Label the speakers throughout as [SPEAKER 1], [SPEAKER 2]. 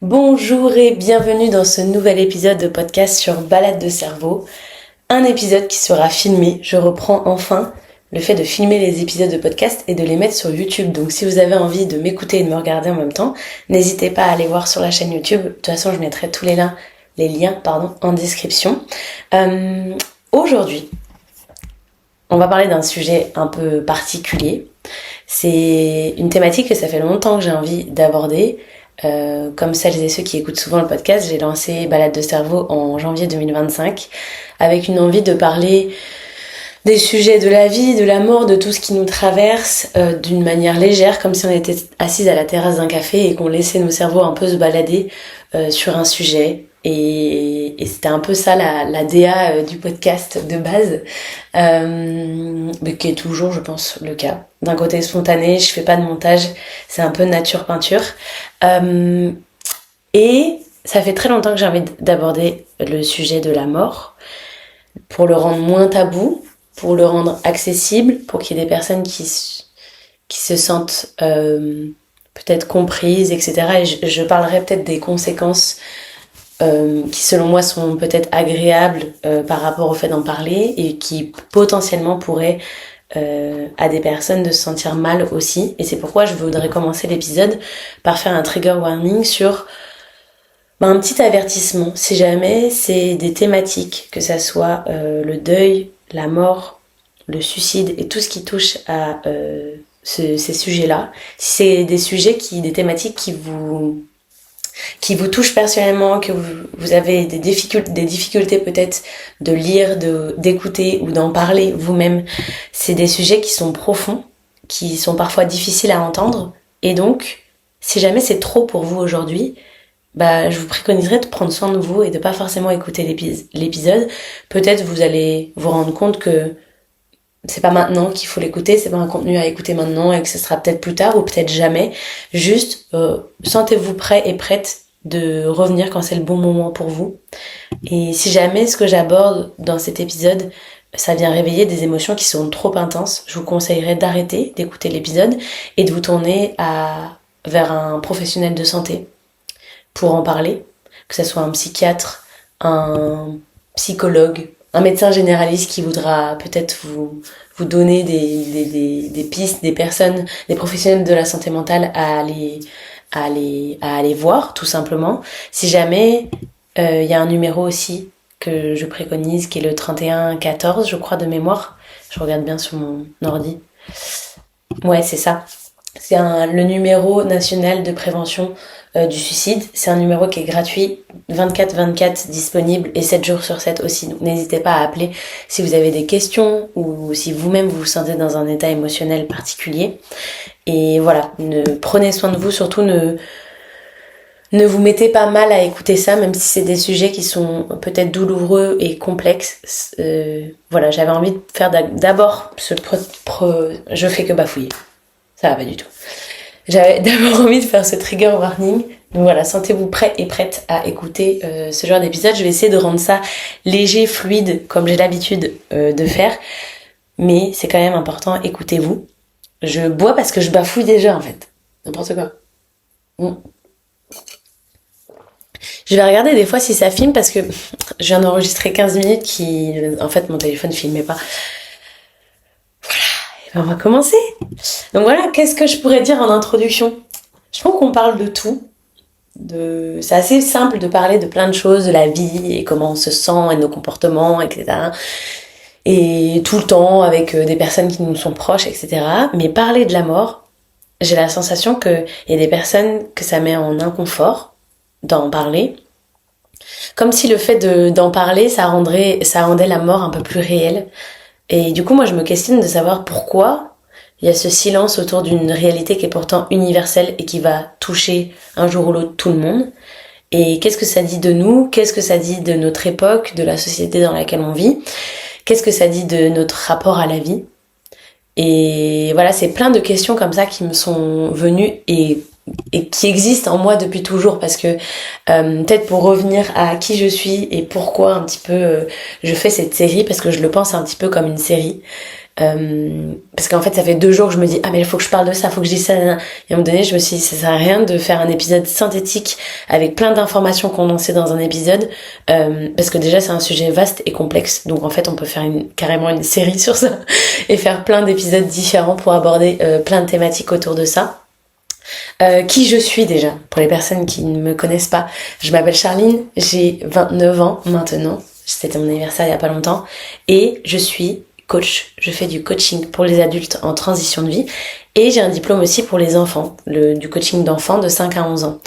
[SPEAKER 1] Bonjour et bienvenue dans ce nouvel épisode de podcast sur Balade de cerveau. Un épisode qui sera filmé. Je reprends enfin le fait de filmer les épisodes de podcast et de les mettre sur YouTube. Donc si vous avez envie de m'écouter et de me regarder en même temps, n'hésitez pas à aller voir sur la chaîne YouTube. De toute façon, je mettrai tous les liens en description. Aujourd'hui, on va parler d'un sujet un peu particulier. C'est une thématique que ça fait longtemps que j'ai envie d'aborder. Comme celles et ceux qui écoutent souvent le podcast, j'ai lancé Balade de cerveau en janvier 2025 avec une envie de parler des sujets de la vie, de la mort, de tout ce qui nous traverse d'une manière légère, comme si on était assise à la terrasse d'un café et qu'on laissait nos cerveaux un peu se balader sur un sujet. Et c'était un peu ça la DA du podcast de base, mais qui est toujours, je pense, le cas. D'un côté spontané, je fais pas de montage, c'est un peu nature peinture. Et ça fait très longtemps que j'ai envie d'aborder le sujet de la mort, pour le rendre moins tabou, pour le rendre accessible, pour qu'il y ait des personnes qui se sentent peut-être comprises, etc. Et je parlerai peut-être des conséquences qui selon moi sont peut-être agréables par rapport au fait d'en parler et qui potentiellement pourraient à des personnes de se sentir mal aussi. Et c'est pourquoi je voudrais commencer l'épisode par faire un trigger warning sur un petit avertissement. Si jamais c'est des thématiques, que ça soit le deuil, la mort, le suicide et tout ce qui touche à ces sujets-là, si c'est des thématiques qui vous touchent personnellement, que vous avez des difficultés peut-être de lire, d'écouter ou d'en parler vous-même, c'est des sujets qui sont profonds, qui sont parfois difficiles à entendre, et donc, si jamais c'est trop pour vous aujourd'hui, je vous préconiserais de prendre soin de vous et de pas forcément écouter l'épisode. Peut-être vous allez vous rendre compte que c'est pas maintenant qu'il faut l'écouter, c'est pas un contenu à écouter maintenant et que ce sera peut-être plus tard ou peut-être jamais. Juste, sentez-vous prêt et prête de revenir quand c'est le bon moment pour vous. Et si jamais ce que j'aborde dans cet épisode, ça vient réveiller des émotions qui sont trop intenses, je vous conseillerais d'arrêter d'écouter l'épisode et de vous tourner vers un professionnel de santé pour en parler, que ce soit un psychiatre, un psychologue, un médecin généraliste qui voudra peut-être vous donner des pistes, des personnes, des professionnels de la santé mentale à aller voir, tout simplement. Si jamais y a un numéro aussi que je préconise, qui est le 31 14, je crois, de mémoire. Je regarde bien sur mon ordi. Ouais, c'est ça. C'est le numéro national de prévention du suicide. C'est un numéro qui est gratuit, 24/24 disponible et 7 jours sur 7 aussi. Donc n'hésitez pas à appeler si vous avez des questions ou si vous-même vous vous sentez dans un état émotionnel particulier. Et voilà, prenez soin de vous, surtout ne vous mettez pas mal à écouter ça, même si c'est des sujets qui sont peut-être douloureux et complexes. Voilà, j'avais envie de faire d'abord je fais que bafouiller. Ça va pas du tout. J'avais d'abord envie de faire ce trigger warning. Donc voilà, sentez-vous prêt et prête à écouter ce genre d'épisode. Je vais essayer de rendre ça léger, fluide, comme j'ai l'habitude de faire. Mais c'est quand même important, écoutez-vous. Je bois parce que je bafouille déjà en fait. N'importe quoi. Je vais regarder des fois si ça filme parce que je viens d'enregistrer 15 minutes en fait mon téléphone filmait pas. On va commencer. Donc voilà, qu'est-ce que je pourrais dire en introduction ? Je pense qu'on parle de tout. C'est assez simple de parler de plein de choses, de la vie et comment on se sent et nos comportements, etc. Et tout le temps avec des personnes qui nous sont proches, etc. Mais parler de la mort, j'ai la sensation qu'il y a des personnes que ça met en inconfort d'en parler. Comme si le fait d'en parler, ça rendait la mort un peu plus réelle. Et du coup, moi, je me questionne de savoir pourquoi il y a ce silence autour d'une réalité qui est pourtant universelle et qui va toucher un jour ou l'autre tout le monde. Et qu'est-ce que ça dit de nous ? Qu'est-ce que ça dit de notre époque, de la société dans laquelle on vit ? Qu'est-ce que ça dit de notre rapport à la vie ? Et voilà, c'est plein de questions comme ça qui me sont venues et qui existent en moi depuis toujours, parce que peut-être pour revenir à qui je suis et pourquoi un petit peu je fais cette série, parce que je le pense un petit peu comme une série. Parce qu'en fait ça fait 2 jours que je me dis ah mais il faut que je parle de ça, il faut que je dise ça, et à un moment donné je me suis dit ça sert à rien de faire un épisode synthétique avec plein d'informations condensées dans un épisode, parce que déjà c'est un sujet vaste et complexe, donc en fait on peut faire carrément une série sur ça et faire plein d'épisodes différents pour aborder plein de thématiques autour de ça. Qui je suis déjà, pour les personnes qui ne me connaissent pas. Je m'appelle Charline, j'ai 29 ans maintenant, c'était mon anniversaire il y a pas longtemps, et je suis coach, je fais du coaching pour les adultes en transition de vie, et j'ai un diplôme aussi pour les enfants, du coaching d'enfants de 5 à 11 ans.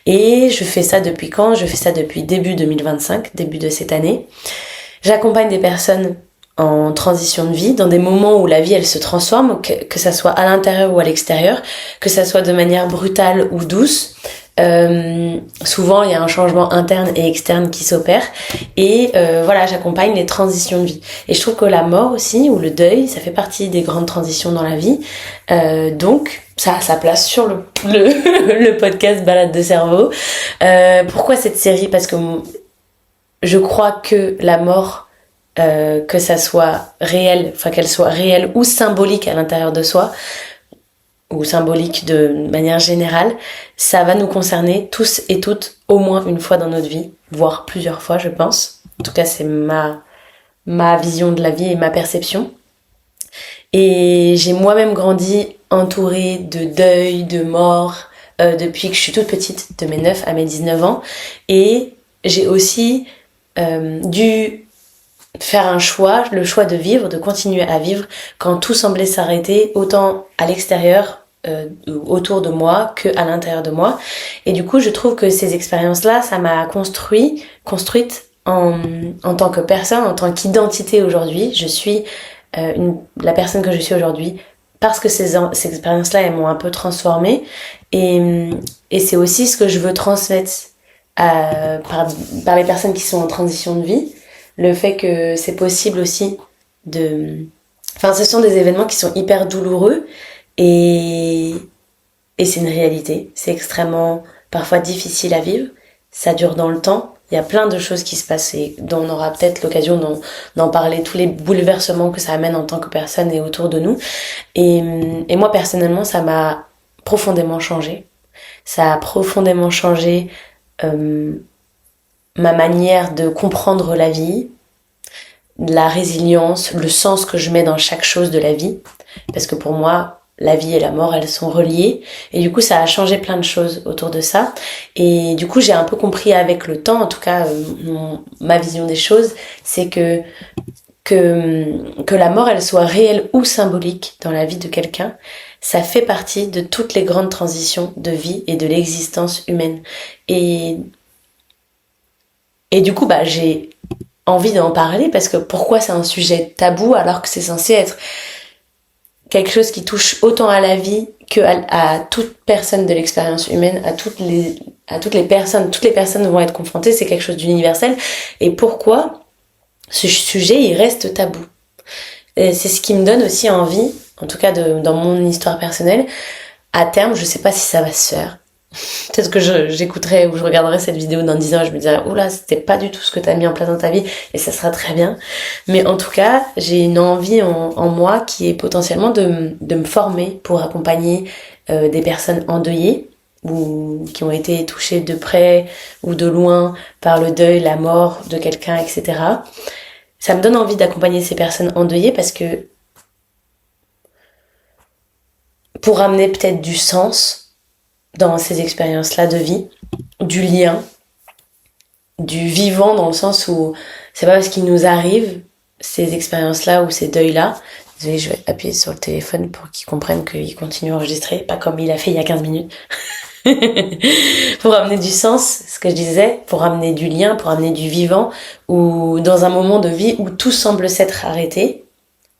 [SPEAKER 1] Et je fais ça depuis quand? Je fais ça depuis début 2025, début de cette année. J'accompagne des personnes en transition de vie, dans des moments où la vie elle se transforme, que ça soit à l'intérieur ou à l'extérieur, que ça soit de manière brutale ou douce. Souvent il y a un changement interne et externe qui s'opère, et voilà, j'accompagne les transitions de vie. Et je trouve que la mort aussi, ou le deuil, ça fait partie des grandes transitions dans la vie. Donc ça a sa place sur le podcast Balade de cerveau. Pourquoi cette série? Parce que je crois que la mort, que ça soit réel, enfin qu'elle soit réelle ou symbolique à l'intérieur de soi, ou symbolique de manière générale, ça va nous concerner tous et toutes au moins une fois dans notre vie, voire plusieurs fois, je pense. En tout cas, c'est ma vision de la vie et ma perception. Et j'ai moi-même grandi entourée de deuil, de mort, depuis que je suis toute petite, de mes 9 à mes 19 ans. Et j'ai aussi dû faire un choix, le choix de vivre, de continuer à vivre quand tout semblait s'arrêter, autant à l'extérieur, autour de moi, que à l'intérieur de moi. Et du coup, je trouve que ces expériences-là, ça m'a construite en tant que personne, en tant qu'identité aujourd'hui. Je suis la personne que je suis aujourd'hui parce que ces expériences-là, elles m'ont un peu transformée. Et c'est aussi ce que je veux transmettre par les personnes qui sont en transition de vie. Le fait que c'est possible aussi Enfin, ce sont des événements qui sont hyper douloureux, et c'est une réalité. C'est extrêmement, parfois, difficile à vivre. Ça dure dans le temps. Il y a plein de choses qui se passent et dont on aura peut-être l'occasion d'en parler, tous les bouleversements que ça amène en tant que personne et autour de nous. Et moi, personnellement, ça m'a profondément changé. Ça a profondément changé ma manière de comprendre la vie, la résilience, le sens que je mets dans chaque chose de la vie. Parce que pour moi, la vie et la mort, elles sont reliées. Et du coup, ça a changé plein de choses autour de ça. Et du coup, j'ai un peu compris avec le temps, en tout cas, ma vision des choses, c'est que la mort, elle soit réelle ou symbolique dans la vie de quelqu'un, ça fait partie de toutes les grandes transitions de vie et de l'existence humaine. Et du coup, j'ai envie d'en parler, parce que pourquoi c'est un sujet tabou alors que c'est censé être quelque chose qui touche autant à la vie que à toute personne de l'expérience humaine, à toutes les personnes vont être confrontées, c'est quelque chose d'universel. Et pourquoi ce sujet il reste tabou? Et c'est ce qui me donne aussi envie, en tout cas dans mon histoire personnelle, à terme, je sais pas si ça va se faire. Peut-être que j'écouterai ou je regarderai cette vidéo dans 10 ans et je me dirai oula, c'était pas du tout ce que t'as mis en place dans ta vie, et ça sera très bien. Mais en tout cas, j'ai une envie en moi qui est potentiellement de me former pour accompagner des personnes endeuillées ou qui ont été touchées de près ou de loin par le deuil, la mort de quelqu'un, etc. Ça me donne envie d'accompagner ces personnes endeuillées, parce que pour amener peut-être du sens dans ces expériences-là de vie, du lien, du vivant, dans le sens où c'est pas parce qu'il nous arrive ces expériences-là ou ces deuils-là. Désolée, je vais appuyer sur le téléphone pour qu'ils comprennent qu'il continue à enregistrer, pas comme il a fait il y a 15 minutes. Pour amener du sens, ce que je disais, pour amener du lien, pour amener du vivant, ou dans un moment de vie où tout semble s'être arrêté,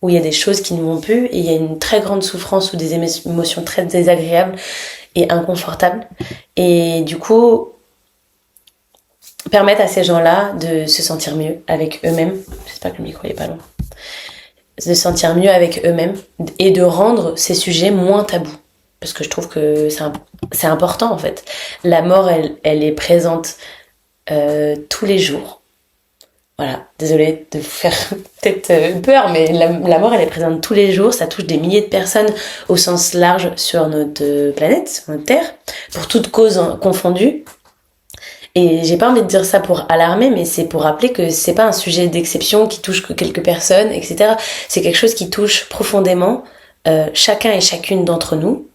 [SPEAKER 1] où il y a des choses qui ne vont plus, et il y a une très grande souffrance ou des émotions très désagréables et inconfortables. Et du coup, permettre à ces gens-là de se sentir mieux avec eux-mêmes. J'espère que le micro est pas loin. De se sentir mieux avec eux-mêmes et de rendre ces sujets moins tabous. Parce que je trouve que c'est important, en fait. La mort, elle est présente tous les jours, Voilà, désolée de vous faire peut-être peur, mais la mort, elle est présente tous les jours, ça touche des milliers de personnes au sens large sur notre planète, sur notre Terre, pour toutes causes confondues. Et j'ai pas envie de dire ça pour alarmer, mais c'est pour rappeler que c'est pas un sujet d'exception qui touche que quelques personnes, etc. C'est quelque chose qui touche profondément chacun et chacune d'entre nous,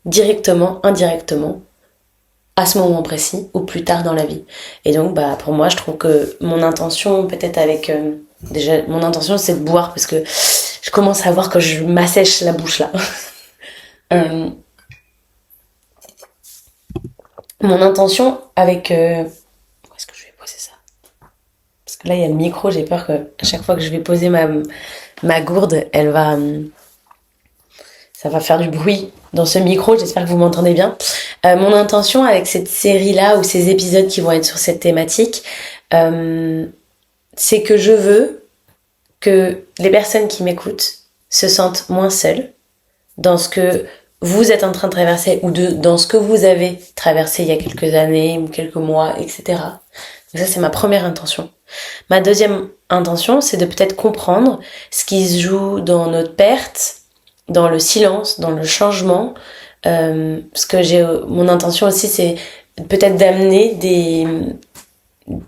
[SPEAKER 1] directement, indirectement, à ce moment précis ou plus tard dans la vie. Et donc, pour moi, je trouve que mon intention, peut-être avec... déjà, mon intention, c'est de boire parce que je commence à voir que je m'assèche la bouche là. Mon intention avec... Où est-ce que je vais poser ça? Parce que là, il y a le micro, j'ai peur que à chaque fois que je vais poser ma gourde, ça va faire du bruit dans ce micro, j'espère que vous m'entendez bien. Mon intention avec cette série-là, ou ces épisodes qui vont être sur cette thématique, c'est que je veux que les personnes qui m'écoutent se sentent moins seules dans ce que vous êtes en train de traverser ou dans ce que vous avez traversé il y a quelques années ou quelques mois, etc. Donc ça, c'est ma première intention. Ma deuxième intention, c'est de peut-être comprendre ce qui se joue dans notre perte, dans le silence, dans le changement. Parce que mon intention aussi, c'est peut-être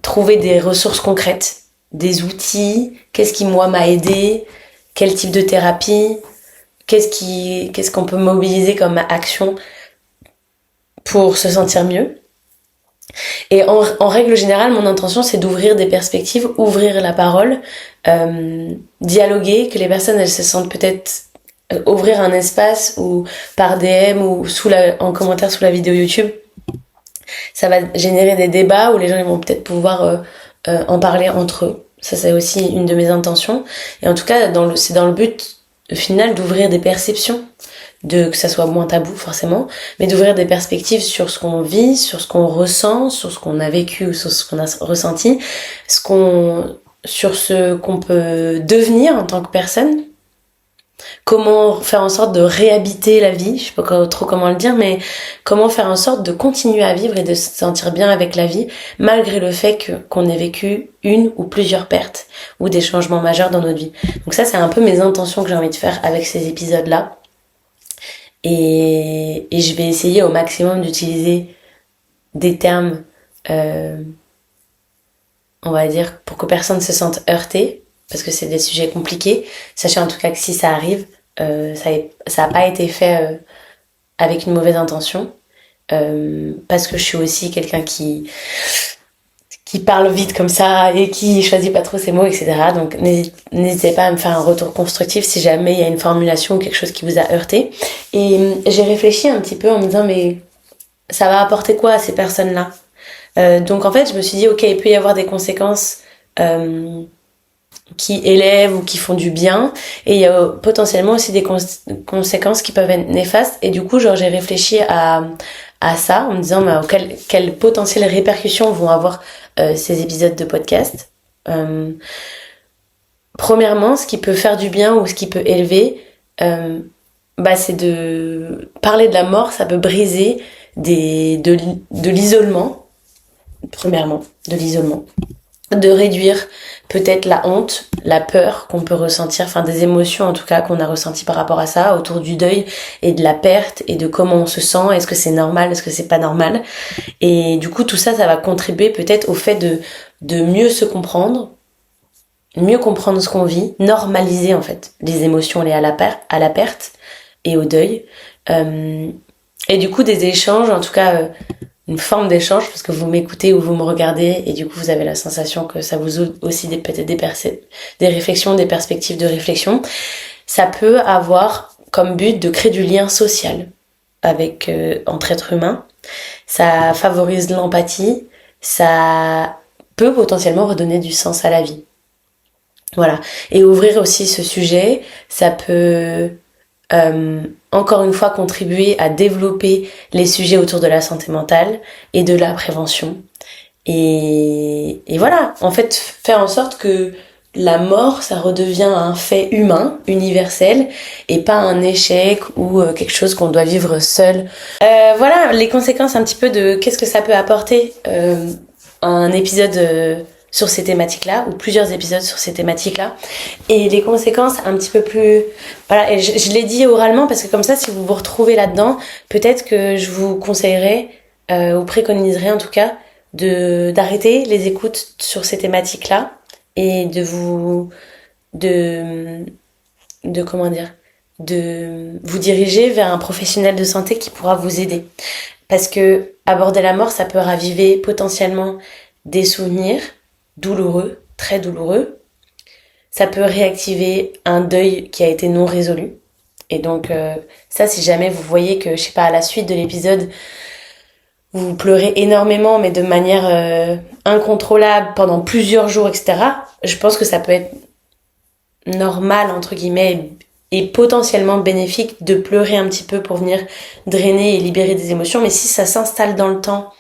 [SPEAKER 1] trouver des ressources concrètes, des outils, qu'est-ce qui moi m'a aidé, quel type de thérapie, qu'est-ce qu'on peut mobiliser comme action pour se sentir mieux. Et en règle générale, mon intention, c'est d'ouvrir des perspectives, ouvrir la parole, dialoguer, que les personnes, elles se sentent peut-être ouvrir un espace ou par DM ou en commentaire sous la vidéo YouTube. Ça va générer des débats où les gens ils vont peut-être pouvoir en parler entre eux. Ça, c'est aussi une de mes intentions. Et en tout cas, c'est dans le but final d'ouvrir des perceptions, que ça soit moins tabou forcément, mais d'ouvrir des perspectives sur ce qu'on vit, sur ce qu'on ressent, sur ce qu'on a vécu ou sur ce qu'on a ressenti, sur ce qu'on peut devenir en tant que personne. Comment faire en sorte de réhabiter la vie, je sais pas trop comment le dire, mais comment faire en sorte de continuer à vivre et de se sentir bien avec la vie, malgré le fait qu'on ait vécu une ou plusieurs pertes ou des changements majeurs dans notre vie. Donc ça, c'est un peu mes intentions que j'ai envie de faire avec ces épisodes-là. Et je vais essayer au maximum d'utiliser des termes, on va dire, pour que personne se sente heurté, parce que c'est des sujets compliqués. Sachez en tout cas que si ça arrive, ça a pas été fait avec une mauvaise intention, parce que je suis aussi quelqu'un qui parle vite comme ça et qui choisit pas trop ses mots, etc. Donc n'hésitez pas à me faire un retour constructif si jamais il y a une formulation ou quelque chose qui vous a heurté. Et j'ai réfléchi un petit peu en me disant mais ça va apporter quoi à ces personnes-là? Donc en fait je me suis dit ok, il peut y avoir des conséquences qui élèvent ou qui font du bien, et il y a potentiellement aussi des conséquences qui peuvent être néfastes. Et du coup j'ai réfléchi à ça en me disant quelles potentielles répercussions vont avoir ces épisodes de podcast. Premièrement, ce qui peut faire du bien ou ce qui peut élever, c'est de parler de la mort. Ça peut briser de l'isolement, premièrement, de l'isolement, de réduire peut-être la honte, la peur qu'on peut ressentir, enfin des émotions en tout cas qu'on a ressenties par rapport à ça, autour du deuil et de la perte et de comment on se sent, est-ce que c'est normal, est-ce que c'est pas normal. Et du coup tout ça, ça va contribuer peut-être au fait de mieux se comprendre, mieux comprendre ce qu'on vit, normaliser en fait les émotions liées à la perte et au deuil. Et du coup des échanges, en tout cas une forme d'échange, parce que vous m'écoutez ou vous me regardez et du coup vous avez la sensation que ça vous ouvre aussi peut-être des réflexions, des perspectives de réflexion. Ça peut avoir comme but de créer du lien social entre êtres humains. Ça favorise l'empathie, ça peut potentiellement redonner du sens à la vie. Voilà. Et ouvrir aussi ce sujet, ça peut encore une fois contribuer à développer les sujets autour de la santé mentale et de la prévention. Et voilà, en fait, faire en sorte que la mort, ça redevient un fait humain, universel, et pas un échec ou quelque chose qu'on doit vivre seul. Voilà, les conséquences un petit peu de qu'est-ce que ça peut apporter un épisode sur ces thématiques-là, ou plusieurs épisodes sur ces thématiques-là, et les conséquences un petit peu plus... Voilà, et je l'ai dit oralement, parce que comme ça, si vous vous retrouvez là-dedans, peut-être que je vous conseillerais, ou préconiserais en tout cas, d'arrêter les écoutes sur ces thématiques-là, et de comment dire, de vous diriger vers un professionnel de santé qui pourra vous aider. Parce que aborder la mort, ça peut raviver potentiellement des souvenirs douloureux, très douloureux. Ça peut réactiver un deuil qui a été non résolu. Et donc ça, si jamais vous voyez que, je sais pas, à la suite de l'épisode, vous pleurez énormément, mais de manière incontrôlable pendant plusieurs jours, etc., je pense que ça peut être normal, entre guillemets, et potentiellement bénéfique de pleurer un petit peu pour venir drainer et libérer des émotions. Mais si ça s'installe dans le temps,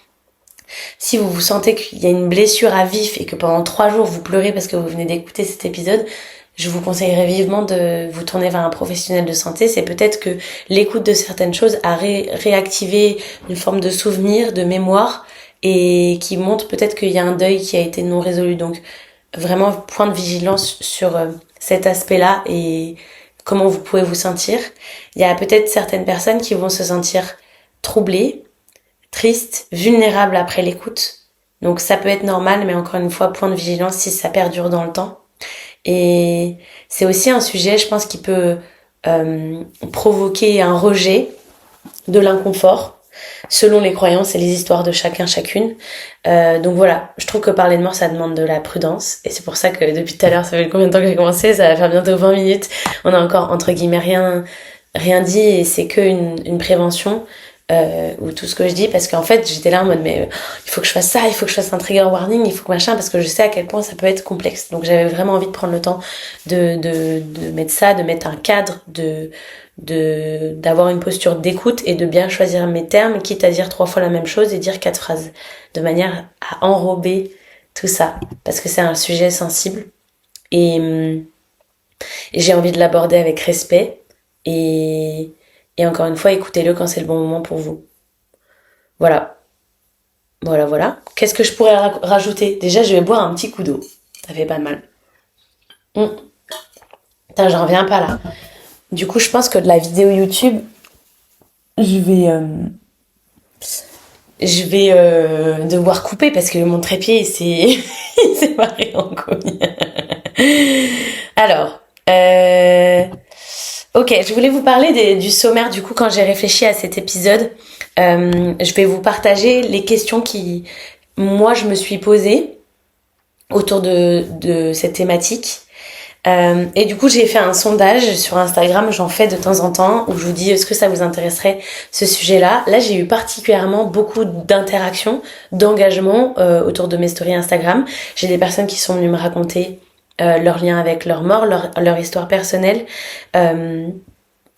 [SPEAKER 1] si vous vous sentez qu'il y a une blessure à vif et que pendant 3 jours vous pleurez parce que vous venez d'écouter cet épisode, je vous conseillerais vivement de vous tourner vers un professionnel de santé. C'est peut-être que l'écoute de certaines choses a réactivé une forme de souvenir, de mémoire, et qui montre peut-être qu'il y a un deuil qui a été non résolu. Donc vraiment point de vigilance sur cet aspect-là et comment vous pouvez vous sentir. Il y a peut-être certaines personnes qui vont se sentir troublées, tristes, vulnérables après l'écoute. Donc ça peut être normal, mais encore une fois, point de vigilance si ça perdure dans le temps. Et c'est aussi un sujet, je pense, qui peut provoquer un rejet, de l'inconfort, selon les croyances et les histoires de chacun, chacune. Donc voilà, je trouve que parler de mort, ça demande de la prudence. Et c'est pour ça que depuis tout à l'heure, ça fait combien de temps que j'ai commencé? Ça va faire bientôt 20 minutes. On a encore, entre guillemets, rien dit, et c'est que une prévention. Ou tout ce que je dis, parce qu'en fait j'étais là en mode mais il faut que je fasse ça, il faut que je fasse un trigger warning, il faut que machin, parce que je sais à quel point ça peut être complexe. Donc j'avais vraiment envie de prendre le temps de mettre ça, de mettre un cadre, d'avoir une posture d'écoute et de bien choisir mes termes, quitte à dire 3 fois la même chose et dire 4 phrases, de manière à enrober tout ça, parce que c'est un sujet sensible et j'ai envie de l'aborder avec respect et encore une fois, écoutez-le quand c'est le bon moment pour vous. Voilà. Voilà. Qu'est-ce que je pourrais rajouter? Déjà, je vais boire un petit coup d'eau. Ça fait pas de mal. Putain, j'en reviens pas là. Du coup, je pense que de la vidéo YouTube, je vais devoir couper parce que mon trépied, il s'est barré en couille. Alors, ok, je voulais vous parler du sommaire. Du coup, quand j'ai réfléchi à cet épisode, je vais vous partager les questions qui, moi, je me suis posées autour de cette thématique. Et du coup, j'ai fait un sondage sur Instagram, j'en fais de temps en temps, où je vous dis est-ce que ça vous intéresserait ce sujet-là. Là, j'ai eu particulièrement beaucoup d'interactions, d'engagement autour de mes stories Instagram. J'ai des personnes qui sont venues me raconter leur lien avec leur mort, leur histoire personnelle.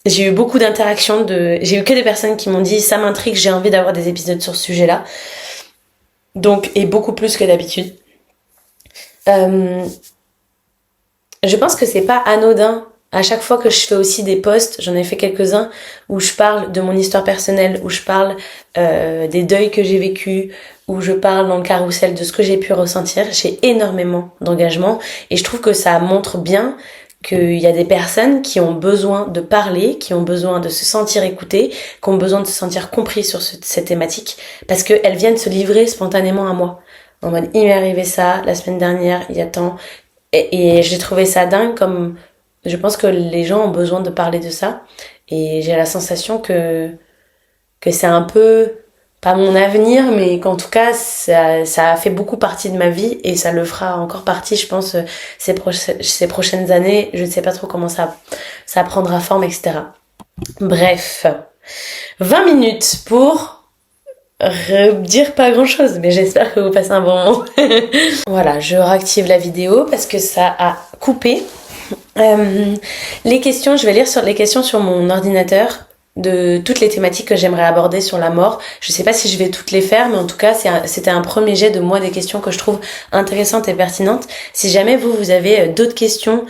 [SPEAKER 1] J'ai eu beaucoup d'interactions, j'ai eu que des personnes qui m'ont dit ça m'intrigue, j'ai envie d'avoir des épisodes sur ce sujet-là. Donc, et beaucoup plus que d'habitude. Je pense que c'est pas anodin. À chaque fois que je fais aussi des posts, j'en ai fait quelques-uns où je parle de mon histoire personnelle, où je parle des deuils que j'ai vécus, où je parle dans le carrousel de ce que j'ai pu ressentir. J'ai énormément d'engagement et je trouve que ça montre bien qu'il y a des personnes qui ont besoin de parler, qui ont besoin de se sentir écoutées, qui ont besoin de se sentir compris sur cette thématique, parce qu'elles viennent se livrer spontanément à moi. En mode, il m'est arrivé ça la semaine dernière, il y a tant... Et j'ai trouvé ça dingue, comme je pense que les gens ont besoin de parler de ça. Et j'ai la sensation que c'est un peu, pas mon avenir, mais qu'en tout cas, ça a fait beaucoup partie de ma vie et ça le fera encore partie, je pense, ces prochaines années. Je ne sais pas trop comment ça prendra forme, etc. Bref, 20 minutes pour dire pas grand chose, mais j'espère que vous passez un bon moment. Voilà, je réactive la vidéo parce que ça a coupé. Les questions, je vais lire sur les questions sur mon ordinateur de toutes les thématiques que j'aimerais aborder sur la mort. Je sais pas si je vais toutes les faire, mais en tout cas c'était un premier jet de moi des questions que je trouve intéressantes et pertinentes. Si jamais vous avez d'autres questions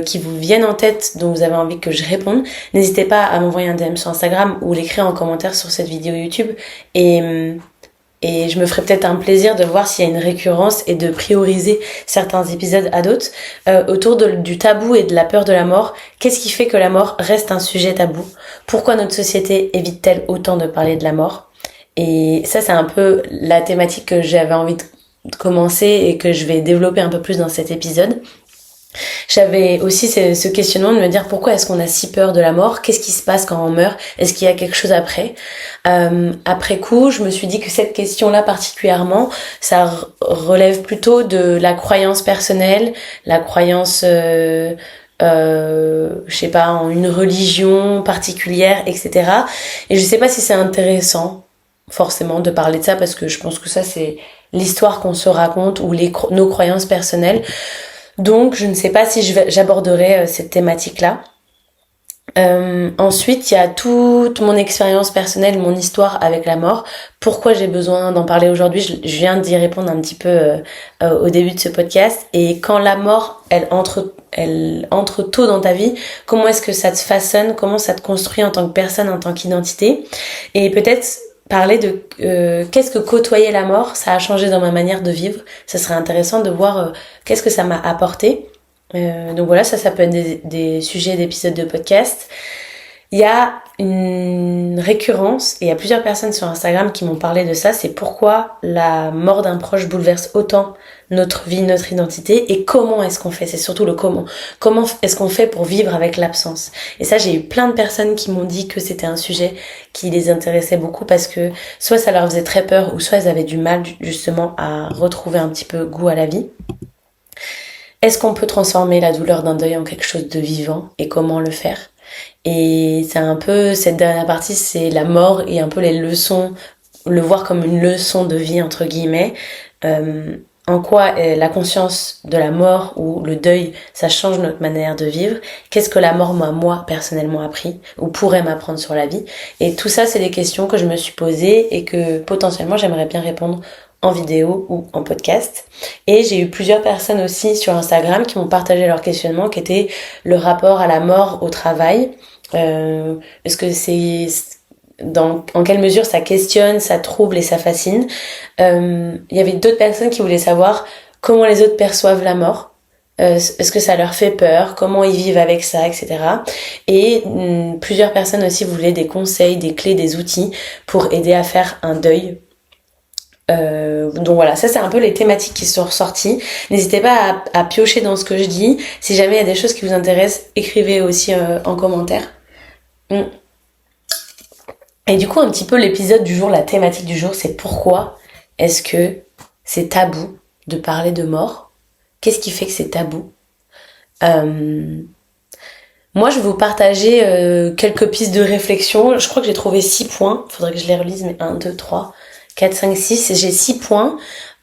[SPEAKER 1] qui vous viennent en tête, dont vous avez envie que je réponde, n'hésitez pas à m'envoyer un DM sur Instagram ou l'écrire en commentaire sur cette vidéo YouTube. Et Et je me ferai peut-être un plaisir de voir s'il y a une récurrence et de prioriser certains épisodes à d'autres. Autour du tabou et de la peur de la mort, qu'est-ce qui fait que la mort reste un sujet tabou? Pourquoi notre société évite-t-elle autant de parler de la mort? Et ça, c'est un peu la thématique que j'avais envie de commencer et que je vais développer un peu plus dans cet épisode. J'avais aussi ce questionnement de me dire pourquoi est-ce qu'on a si peur de la mort? Qu'est-ce qui se passe quand on meurt? Est-ce qu'il y a quelque chose après? Après coup, je me suis dit que cette question-là particulièrement, ça relève plutôt de la croyance personnelle, la croyance, je sais pas, en une religion particulière, etc. Et je sais pas si c'est intéressant forcément de parler de ça parce que je pense que ça c'est l'histoire qu'on se raconte ou nos croyances personnelles. Donc, je ne sais pas si j'aborderai cette thématique-là. Ensuite, il y a toute mon expérience personnelle, mon histoire avec la mort. Pourquoi j'ai besoin d'en parler aujourd'hui? Je viens d'y répondre un petit peu au début de ce podcast. Et quand la mort, elle entre tôt dans ta vie, comment est-ce que ça te façonne? Comment ça te construit en tant que personne, en tant qu'identité? Et peut-être parler de qu'est-ce que côtoyer la mort, ça a changé dans ma manière de vivre. Ça serait intéressant de voir qu'est-ce que ça m'a apporté. Donc voilà, ça peut être des sujets d'épisodes de podcast. Il y a une récurrence, et il y a plusieurs personnes sur Instagram qui m'ont parlé de ça, c'est pourquoi la mort d'un proche bouleverse autant notre vie, notre identité, et comment est-ce qu'on fait, c'est surtout le comment. Comment est-ce qu'on fait pour vivre avec l'absence? Et ça, j'ai eu plein de personnes qui m'ont dit que c'était un sujet qui les intéressait beaucoup parce que soit ça leur faisait très peur, ou soit elles avaient du mal justement à retrouver un petit peu goût à la vie. Est-ce qu'on peut transformer la douleur d'un deuil en quelque chose de vivant, et comment le faire? Et c'est un peu, cette dernière partie, c'est la mort et un peu les leçons, le voir comme une leçon de vie, entre guillemets. En quoi la conscience de la mort ou le deuil, ça change notre manière de vivre. Qu'est-ce que la mort m'a, moi, personnellement appris ou pourrait m'apprendre sur la vie. Et tout ça, c'est des questions que je me suis posées et que potentiellement, j'aimerais bien répondre en vidéo ou en podcast. Et j'ai eu plusieurs personnes aussi sur Instagram qui m'ont partagé leur questionnement, qui était le rapport à la mort au travail. Est-ce que c'est en quelle mesure ça questionne, ça trouble et ça fascine. Il y avait d'autres personnes qui voulaient savoir comment les autres perçoivent la mort. Est-ce que ça leur fait peur, comment ils vivent avec ça, etc. Et plusieurs personnes aussi voulaient des conseils, des clés, des outils pour aider à faire un deuil. Donc voilà, ça c'est un peu les thématiques qui sont ressorties. N'hésitez pas à piocher dans ce que je dis. Si jamais il y a des choses qui vous intéressent, écrivez aussi en commentaire. Et du coup, un petit peu l'épisode du jour, la thématique du jour, c'est pourquoi est-ce que c'est tabou de parler de mort? Qu'est-ce qui fait que c'est tabou? Moi, je vais vous partager quelques pistes de réflexion. Je crois que j'ai trouvé 6 points. Faudrait que je les relise, mais 1, 2, 3, 4, 5, 6. J'ai 6 points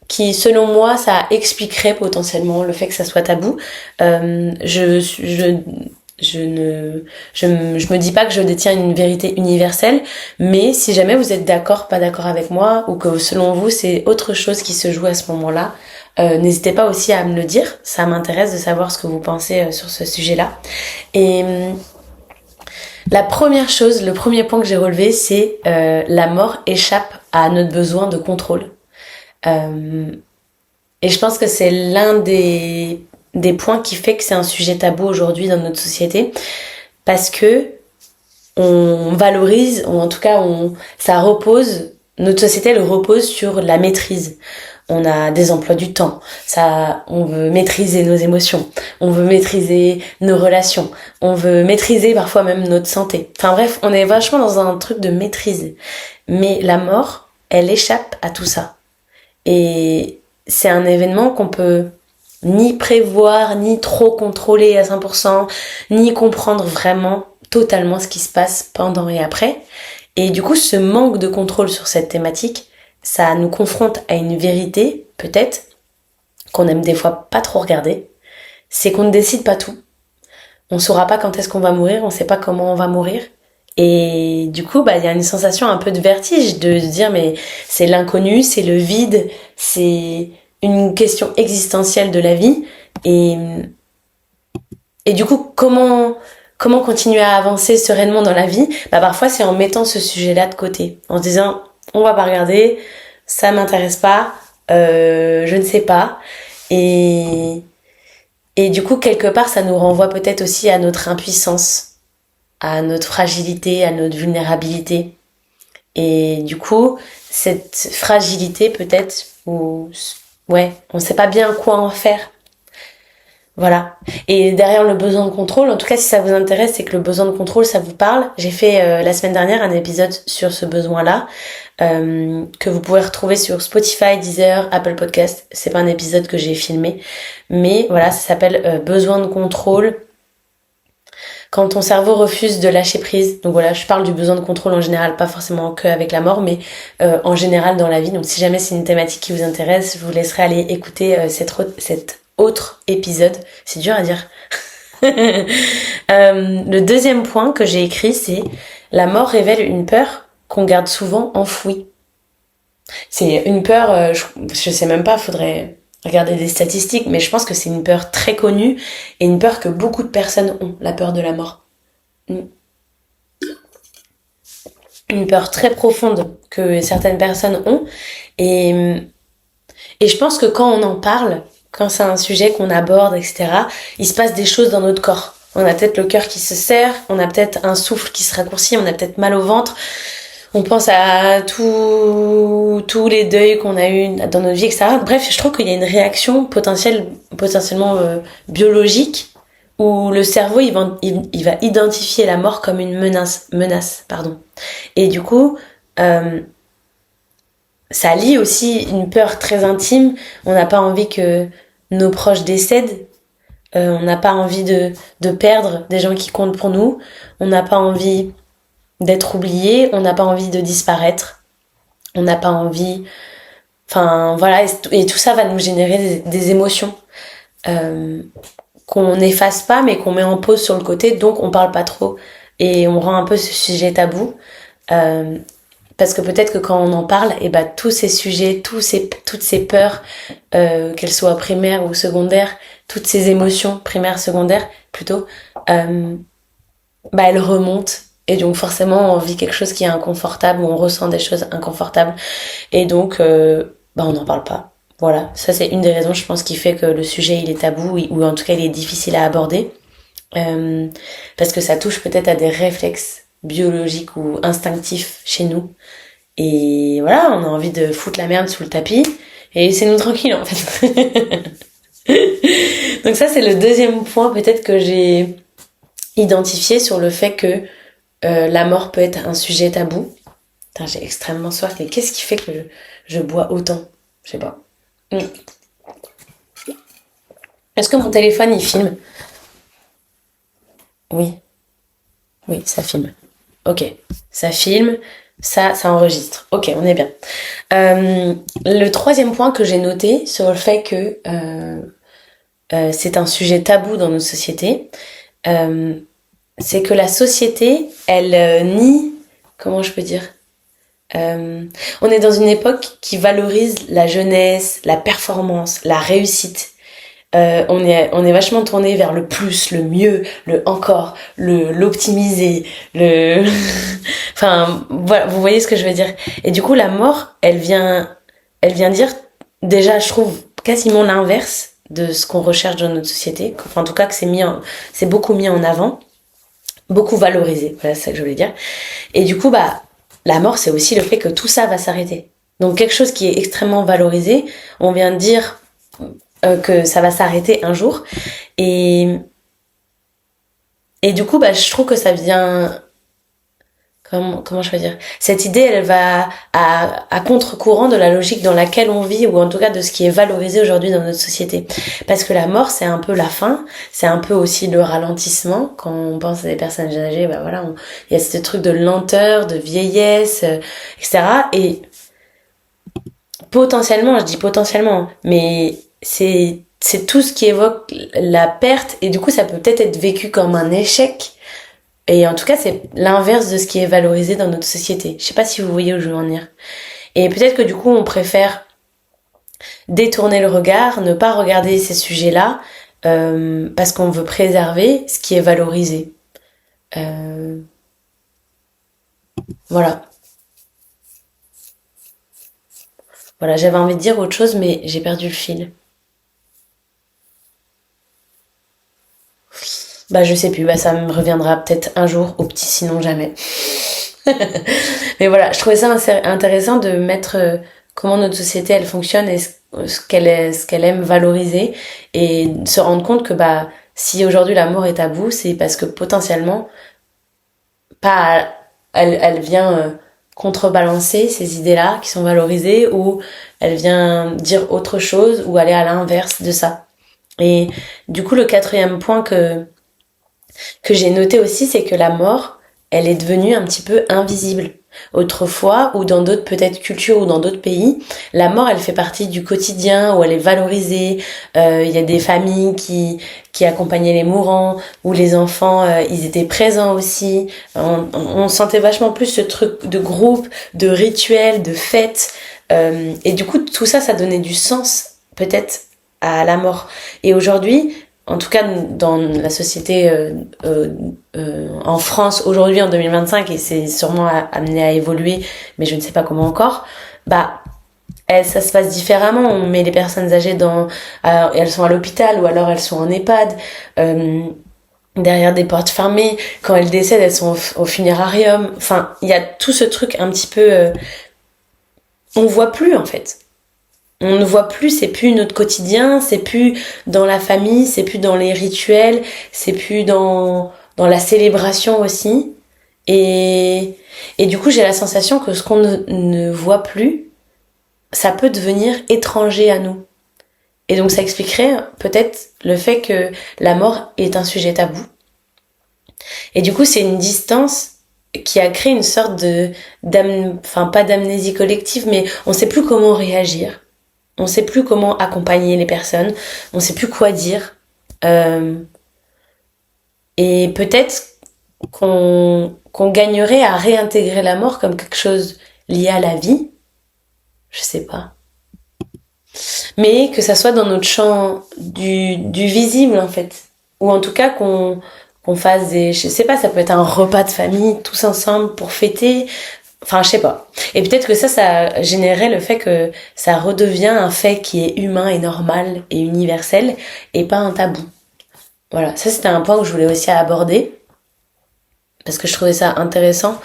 [SPEAKER 1] qui, selon moi, ça expliquerait potentiellement le fait que ça soit tabou. Je me dis pas que je détiens une vérité universelle, mais si jamais vous êtes d'accord, pas d'accord avec moi, ou que selon vous c'est autre chose qui se joue à ce moment-là, n'hésitez pas aussi à me le dire. Ça m'intéresse de savoir ce que vous pensez sur ce sujet-là. Et la première chose, le premier point que j'ai relevé, c'est la mort échappe à notre besoin de contrôle. Et je pense que c'est l'un des points qui fait que c'est un sujet tabou aujourd'hui dans notre société, parce que on valorise, ou en tout cas notre société elle repose sur la maîtrise. On a des emplois du temps, on veut maîtriser nos émotions, on veut maîtriser nos relations, on veut maîtriser parfois même notre santé. Enfin bref, on est vachement dans un truc de maîtrise. Mais la mort, elle échappe à tout ça. Et c'est un événement qu'on peut ni prévoir, ni trop contrôler à 100%, ni comprendre vraiment totalement ce qui se passe pendant et après. Et du coup, ce manque de contrôle sur cette thématique, ça nous confronte à une vérité, peut-être, qu'on aime des fois pas trop regarder, c'est qu'on ne décide pas tout. On saura pas quand est-ce qu'on va mourir, on sait pas comment on va mourir. Et du coup, il y a une sensation un peu de vertige, de se dire, mais c'est l'inconnu, c'est le vide, c'est une question existentielle de la vie. Et du coup, comment continuer à avancer sereinement dans la vie? Parfois, c'est en mettant ce sujet-là de côté, en se disant, on va pas regarder, ça m'intéresse pas, je ne sais pas. Et, et du coup, quelque part, ça nous renvoie peut-être aussi à notre impuissance, à notre fragilité, à notre vulnérabilité. Et du coup, cette fragilité peut-être, ou ouais, on sait pas bien quoi en faire. Voilà. Et derrière le besoin de contrôle, en tout cas si ça vous intéresse, c'est que le besoin de contrôle, ça vous parle. J'ai fait la semaine dernière un épisode sur ce besoin-là, que vous pouvez retrouver sur Spotify, Deezer, Apple Podcast. C'est pas un épisode que j'ai filmé, mais voilà, ça s'appelle besoin de contrôle. Quand ton cerveau refuse de lâcher prise. Donc voilà, je parle du besoin de contrôle en général, pas forcément que avec la mort, mais en général dans la vie. Donc si jamais c'est une thématique qui vous intéresse, je vous laisserai aller écouter cet autre épisode. C'est dur à dire. Le deuxième point que j'ai écrit, c'est la mort révèle une peur qu'on garde souvent enfouie. C'est une peur, je sais même pas, faudrait regarder des statistiques, mais je pense que c'est une peur très connue et une peur que beaucoup de personnes ont, la peur de la mort. Une peur très profonde que certaines personnes ont et, et je pense que quand on en parle, quand c'est un sujet qu'on aborde, etc., il se passe des choses dans notre corps. On a peut-être le cœur qui se serre, on a peut-être un souffle qui se raccourcit, on a peut-être mal au ventre. On pense à tous les deuils qu'on a eu dans notre vie, etc. Bref, je trouve qu'il y a une réaction potentiellement biologique où le cerveau il va identifier la mort comme une menace, pardon. Et du coup, ça lie aussi une peur très intime. On n'a pas envie que nos proches décèdent. On n'a pas envie de perdre des gens qui comptent pour nous. On n'a pas envie d'être oublié. On n'a pas envie de disparaître. On n'a pas envie... Enfin, voilà. Et tout ça va nous générer des émotions qu'on n'efface pas, mais qu'on met en pause sur le côté. Donc, on parle pas trop. Et on rend un peu ce sujet tabou. Parce que peut-être que quand on en parle, et bah tous ces sujets, toutes ces peurs, qu'elles soient primaires ou secondaires, toutes ces émotions primaires, secondaires plutôt, bah elles remontent. Et donc forcément on vit quelque chose qui est inconfortable ou on ressent des choses inconfortables. Et donc bah on n'en parle pas. Voilà, ça c'est une des raisons je pense qui fait que le sujet il est tabou ou en tout cas il est difficile à aborder. Parce que ça touche peut-être à des réflexes biologiques ou instinctifs chez nous. Et voilà, on a envie de foutre la merde sous le tapis et laissez-nous tranquille en fait. Donc ça c'est le deuxième point peut-être que j'ai identifié sur le fait que la mort peut être un sujet tabou. Putain, j'ai extrêmement soif, mais qu'est-ce qui fait que je bois autant? Je sais pas. Est-ce que mon téléphone il filme? Oui, oui, ça filme. Ok, ça filme, ça enregistre. Ok, on est bien. Le troisième point que j'ai noté sur le fait que c'est un sujet tabou dans notre société, c'est que la société, elle nie, comment je peux dire, on est dans une époque qui valorise la jeunesse, la performance, la réussite. On est vachement tourné vers le plus, le mieux, le encore, l'optimiser, le enfin voilà, vous voyez ce que je veux dire. Et du coup la mort, elle vient dire déjà je trouve quasiment l'inverse de ce qu'on recherche dans notre société. Enfin, en tout cas que c'est beaucoup mis en avant, beaucoup valorisé. Voilà, c'est ça que je voulais dire. Et du coup bah la mort c'est aussi le fait que tout ça va s'arrêter. Donc quelque chose qui est extrêmement valorisé, on vient de dire que ça va s'arrêter un jour et du coup bah je trouve que ça vient comment je peux dire, cette idée elle va à contre-courant de la logique dans laquelle on vit ou en tout cas de ce qui est valorisé aujourd'hui dans notre société, parce que la mort c'est un peu la fin, c'est un peu aussi le ralentissement. Quand on pense à des personnes âgées, bah voilà, il y a ce truc de lenteur, de vieillesse, etc. Et potentiellement, je dis potentiellement, mais c'est tout ce qui évoque la perte et du coup ça peut peut-être être vécu comme un échec. Et en tout cas, c'est l'inverse de ce qui est valorisé dans notre société. Je sais pas si vous voyez où je veux en venir. Et peut-être que du coup, on préfère détourner le regard, ne pas regarder ces sujets-là, parce qu'on veut préserver ce qui est valorisé. Voilà. Voilà, j'avais envie de dire autre chose, mais j'ai perdu le fil. Bah, je sais plus, bah, ça me reviendra peut-être un jour, au petit, sinon jamais. Mais voilà, je trouvais ça intéressant de mettre comment notre société elle fonctionne et ce qu'elle aime valoriser et se rendre compte que bah si aujourd'hui l'amour est tabou, c'est parce que potentiellement pas elle vient contrebalancer ces idées-là qui sont valorisées ou elle vient dire autre chose ou aller à l'inverse de ça. Et du coup, le quatrième point que j'ai noté aussi, c'est que la mort, elle est devenue un petit peu invisible. Autrefois, ou dans d'autres peut-être cultures ou dans d'autres pays, la mort, elle fait partie du quotidien, où elle est valorisée. Il y a des familles qui accompagnaient les mourants, où les enfants, ils étaient présents aussi. On sentait vachement plus ce truc de groupe, de rituel, de fête. Et du coup, tout ça, ça donnait du sens, peut-être, à la mort. Et aujourd'hui, en tout cas dans la société en France aujourd'hui en 2025 et c'est sûrement amené à évoluer mais je ne sais pas comment encore bah ça se passe différemment. On met les personnes âgées elles sont à l'hôpital ou alors elles sont en EHPAD derrière des portes fermées. Quand elles décèdent, elles sont au funérarium. Enfin, il y a tout ce truc un petit peu on voit plus en fait. On ne voit plus, c'est plus notre quotidien, c'est plus dans la famille, c'est plus dans les rituels, c'est plus dans la célébration aussi. Et du coup, j'ai la sensation que ce qu'on ne voit plus, ça peut devenir étranger à nous. Et donc ça expliquerait peut-être le fait que la mort est un sujet tabou. Et du coup, c'est une distance qui a créé une sorte enfin pas d'amnésie collective, mais on sait plus comment réagir. On sait plus comment accompagner les personnes, on sait plus quoi dire. Et peut-être qu'on gagnerait à réintégrer la mort comme quelque chose lié à la vie. Je sais pas. Mais que ça soit dans notre champ du visible en fait. Ou en tout cas qu'on fasse je sais pas, ça peut être un repas de famille tous ensemble pour fêter. Enfin, je sais pas. Et peut-être que ça générerait le fait que ça redevient un fait qui est humain et normal et universel et pas un tabou. Voilà, ça c'était un point que je voulais aussi aborder parce que je trouvais ça intéressant.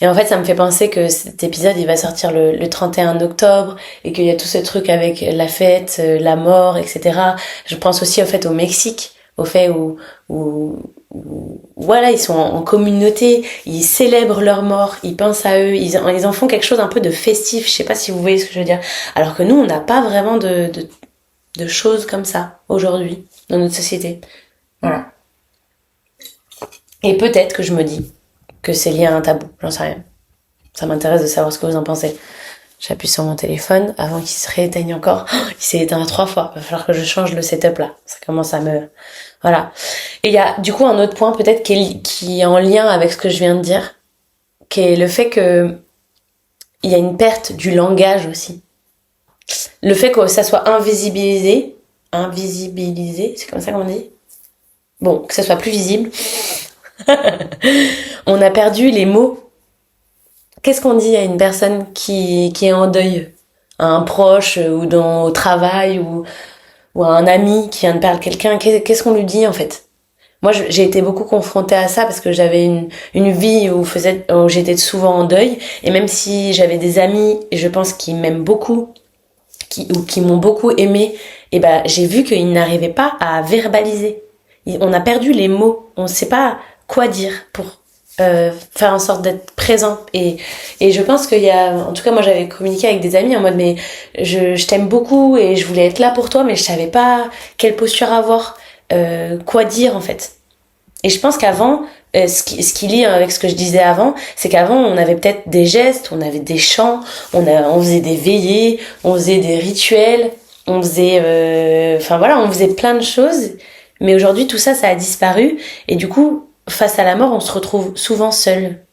[SPEAKER 1] Et en fait, ça me fait penser que cet épisode, il va sortir le 31 octobre et qu'il y a tout ce truc avec la fête, la mort, etc. Je pense aussi au fait au Mexique, au fait où voilà, ils sont en communauté, ils célèbrent leur mort, ils pensent à eux, ils en font quelque chose un peu de festif. Je sais pas si vous voyez ce que je veux dire. Alors que nous, on n'a pas vraiment de choses comme ça aujourd'hui dans notre société. Voilà. Et peut-être que je me dis que c'est lié à un tabou, j'en sais rien. Ça m'intéresse de savoir ce que vous en pensez. J'appuie sur mon téléphone avant qu'il se rééteigne encore. Oh, il s'est éteint 3 fois. Il va falloir que je change le setup là. Ça commence à me... Voilà. Et il y a du coup un autre point peut-être qui est en lien avec ce que je viens de dire, qui est le fait que il y a une perte du langage aussi. Le fait que ça soit invisibilisé, c'est comme ça qu'on dit. Bon, que ça soit plus visible. On a perdu les mots. Qu'est-ce qu'on dit à une personne qui est en deuil? À un proche au travail ou à un ami qui vient de perdre quelqu'un, qu'est-ce qu'on lui dit en fait? Moi, j'ai été beaucoup confrontée à ça parce que j'avais une vie où j'étais souvent en deuil. Et même si j'avais des amis, et je pense qu'ils m'aiment beaucoup, qui m'ont beaucoup aimé, et ben, j'ai vu qu'ils n'arrivaient pas à verbaliser. On a perdu les mots. On ne sait pas quoi dire pour faire en sorte d'être présent. Et je pense qu'il y a, en tout cas, moi, j'avais communiqué avec des amis en mode, mais je t'aime beaucoup et je voulais être là pour toi, mais je savais pas quelle posture avoir. Quoi dire en fait. Et je pense qu'avant, ce qui lie avec ce que je disais avant, c'est qu'avant on avait peut-être des gestes, on avait des chants, on faisait des veillées, on faisait des rituels, on faisait, enfin voilà, on faisait plein de choses. Mais aujourd'hui tout ça, ça a disparu et du coup, face à la mort, on se retrouve souvent seul.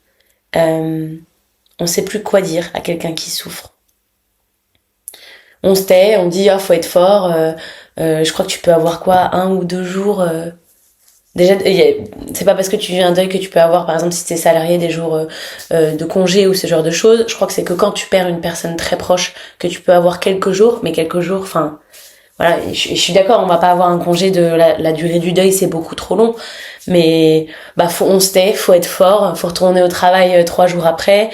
[SPEAKER 1] On sait plus quoi dire à quelqu'un qui souffre. On se tait, on dit faut être fort. Je crois que tu peux avoir quoi 1 ou 2 jours Déjà, c'est pas parce que tu vis un deuil que tu peux avoir, par exemple, si t'es salarié, des jours de congé ou ce genre de choses. Je crois que c'est que quand tu perds une personne très proche que tu peux avoir quelques jours, mais quelques jours, enfin, voilà. Et je suis d'accord, on va pas avoir un congé de la durée du deuil, c'est beaucoup trop long. Mais bah, on se tait, faut être fort, faut retourner au travail 3 jours après.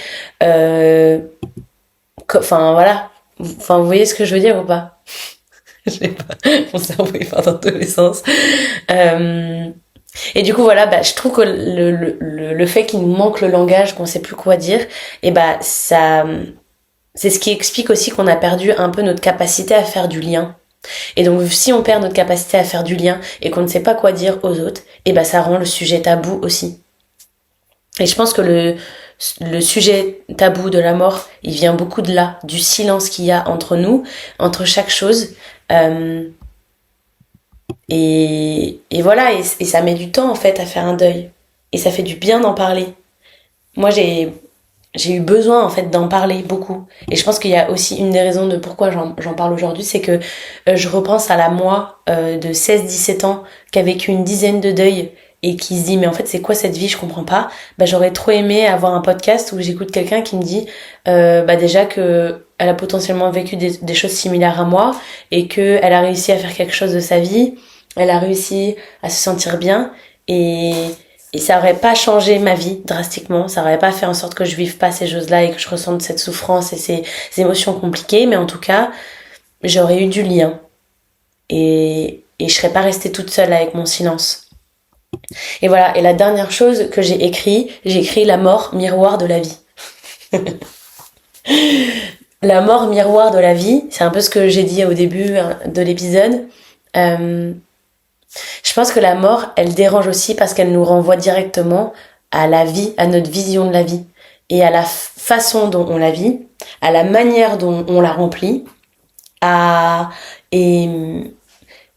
[SPEAKER 1] Enfin voilà. Enfin, vous voyez ce que je veux dire ou pas? Je sais pas. Mon cerveau il part dans tous les sens. Euh, Et du coup, voilà, bah, je trouve que le fait qu'il nous manque le langage, qu'on sait plus quoi dire, et bah, ça, c'est ce qui explique aussi qu'on a perdu un peu notre capacité à faire du lien. Et donc, si on perd notre capacité à faire du lien et qu'on ne sait pas quoi dire aux autres, et bah, ça rend le sujet tabou aussi. Et je pense que le sujet tabou de la mort, il vient beaucoup de là, du silence qu'il y a entre nous, entre chaque chose. Euh, et voilà, et ça met du temps en fait à faire un deuil. Et ça fait du bien d'en parler. Moi, j'ai eu besoin en fait d'en parler beaucoup. Et je pense qu'il y a aussi une des raisons de pourquoi j'en parle aujourd'hui, c'est que je repense à la moi de 16-17 ans qui a vécu une dizaine de deuils et qui se dit mais en fait c'est quoi cette vie, je comprends pas. Bah j'aurais trop aimé avoir un podcast où j'écoute quelqu'un qui me dit bah déjà que elle a potentiellement vécu des choses similaires à moi et que elle a réussi à faire quelque chose de sa vie, elle a réussi à se sentir bien et ça aurait pas changé ma vie drastiquement, ça aurait pas fait en sorte que je vive pas ces choses-là et que je ressente cette souffrance et ces émotions compliquées, mais en tout cas, j'aurais eu du lien et je serais pas restée toute seule avec mon silence. Et voilà, et la dernière chose que j'ai écrit la mort miroir de la vie. La mort miroir de la vie, c'est un peu ce que j'ai dit au début de l'épisode. Euh, Je pense que la mort, elle dérange aussi parce qu'elle nous renvoie directement à la vie, à notre vision de la vie et à la façon dont on la vit, à la manière dont on la remplit, à et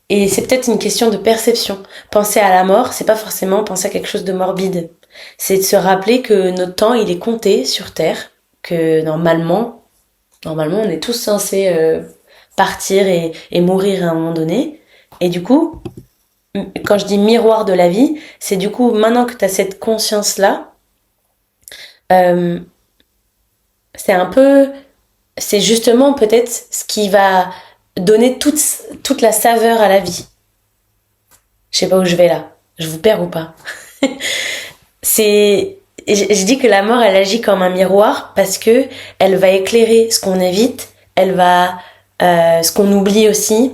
[SPEAKER 1] et c'est peut-être une question de perception. Penser à la mort, c'est pas forcément penser à quelque chose de morbide. C'est de se rappeler que notre temps, il est compté sur Terre, que normalement, on est tous censés partir et mourir à un moment donné. Et du coup, quand je dis miroir de la vie, c'est du coup, maintenant que tu as cette conscience-là, euh, c'est un peu, c'est justement peut-être ce qui va donner toute la saveur à la vie. Je sais pas où je vais là. Je vous perds ou pas? Je dis que la mort, elle agit comme un miroir parce que elle va éclairer ce qu'on évite, elle va, ce qu'on oublie aussi,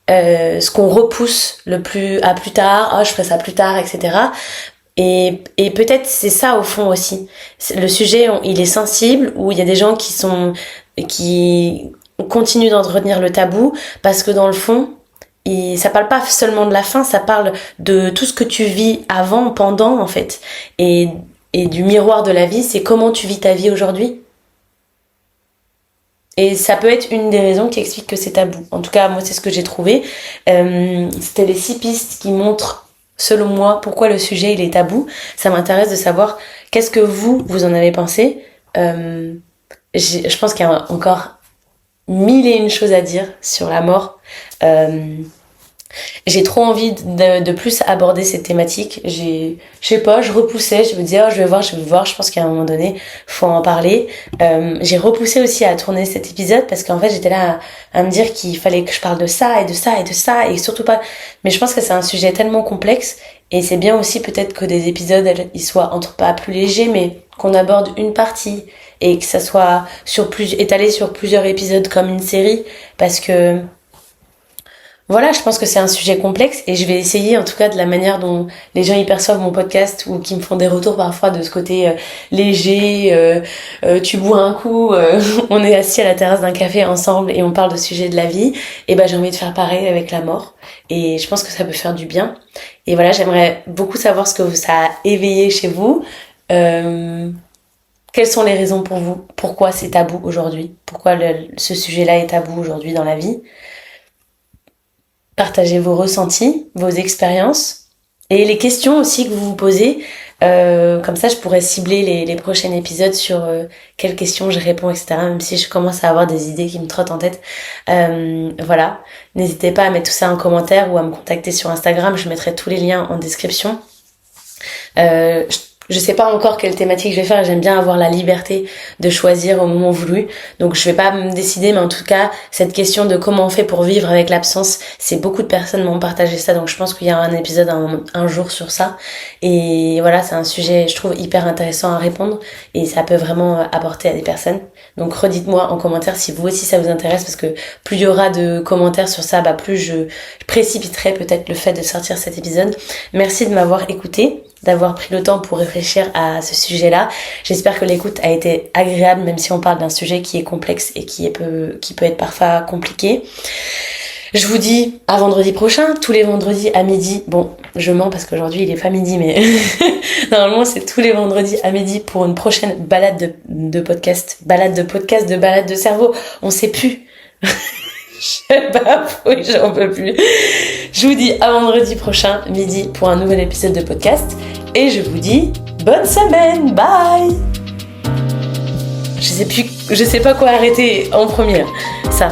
[SPEAKER 1] ce qu'on repousse à plus tard, oh je ferai ça plus tard, etc. Et peut-être c'est ça au fond aussi. Le sujet, il est sensible, où il y a des gens qui continuent d'entretenir le tabou, parce que dans le fond, ça parle pas seulement de la fin, ça parle de tout ce que tu vis avant, pendant, en fait. Et du miroir de la vie, c'est comment tu vis ta vie aujourd'hui. Et ça peut être une des raisons qui explique que c'est tabou. En tout cas, moi, c'est ce que j'ai trouvé. C'était les 6 pistes qui montrent, selon moi, pourquoi le sujet, il est tabou. Ça m'intéresse de savoir qu'est-ce que vous en avez pensé. Je pense qu'il y a encore 1001 choses à dire sur la mort. J'ai trop envie de plus aborder cette thématique. Je sais pas, je repoussais, je me disais, oh, je vais voir, je pense qu'à un moment donné, faut en parler. J'ai repoussé aussi à tourner cet épisode parce qu'en fait, j'étais là à me dire qu'il fallait que je parle de ça et de ça et de ça et surtout pas, mais je pense que c'est un sujet tellement complexe et c'est bien aussi peut-être que des épisodes, ils soient entre pas plus légers, mais qu'on aborde une partie et que ça soit étalé sur plusieurs épisodes comme une série parce que voilà, je pense que c'est un sujet complexe et je vais essayer, en tout cas de la manière dont les gens y perçoivent mon podcast ou qui me font des retours parfois de ce côté léger, tu bois un coup, on est assis à la terrasse d'un café ensemble et on parle de sujets de la vie, et ben j'ai envie de faire pareil avec la mort et je pense que ça peut faire du bien. Et voilà, j'aimerais beaucoup savoir ce que ça a éveillé chez vous. Quelles sont les raisons pour vous? Pourquoi c'est tabou aujourd'hui? Pourquoi ce sujet-là est tabou aujourd'hui dans la vie? Partagez vos ressentis, vos expériences et les questions aussi que vous vous posez. Comme ça, je pourrais cibler les prochains épisodes sur quelles questions je réponds, etc. Même si je commence à avoir des idées qui me trottent en tête. Voilà. N'hésitez pas à mettre tout ça en commentaire ou à me contacter sur Instagram. Je mettrai tous les liens en description. Je sais pas encore quelle thématique je vais faire, j'aime bien avoir la liberté de choisir au moment voulu. Donc je vais pas me décider, mais en tout cas, cette question de comment on fait pour vivre avec l'absence, c'est beaucoup de personnes m'ont partagé ça, donc je pense qu'il y a un épisode un jour sur ça. Et voilà, c'est un sujet, je trouve, hyper intéressant à répondre et ça peut vraiment apporter à des personnes. Donc redites-moi en commentaire si vous aussi ça vous intéresse, parce que plus il y aura de commentaires sur ça, plus je précipiterai peut-être le fait de sortir cet épisode. Merci de m'avoir écouté, d'avoir pris le temps pour réfléchir à ce sujet-là. J'espère que l'écoute a été agréable, même si on parle d'un sujet qui est complexe et qui peut être parfois compliqué. Je vous dis à vendredi prochain, tous les vendredis à midi. Bon, je mens parce qu'aujourd'hui il est pas midi, mais normalement c'est tous les vendredis à midi pour une prochaine balade de podcast. Balade de cerveau. On sait plus. Je bafouille, j'en peux plus. Je vous dis à vendredi prochain, midi, pour un nouvel épisode de podcast. Et je vous dis bonne semaine, bye. Je sais pas quoi arrêter en premier. Ça.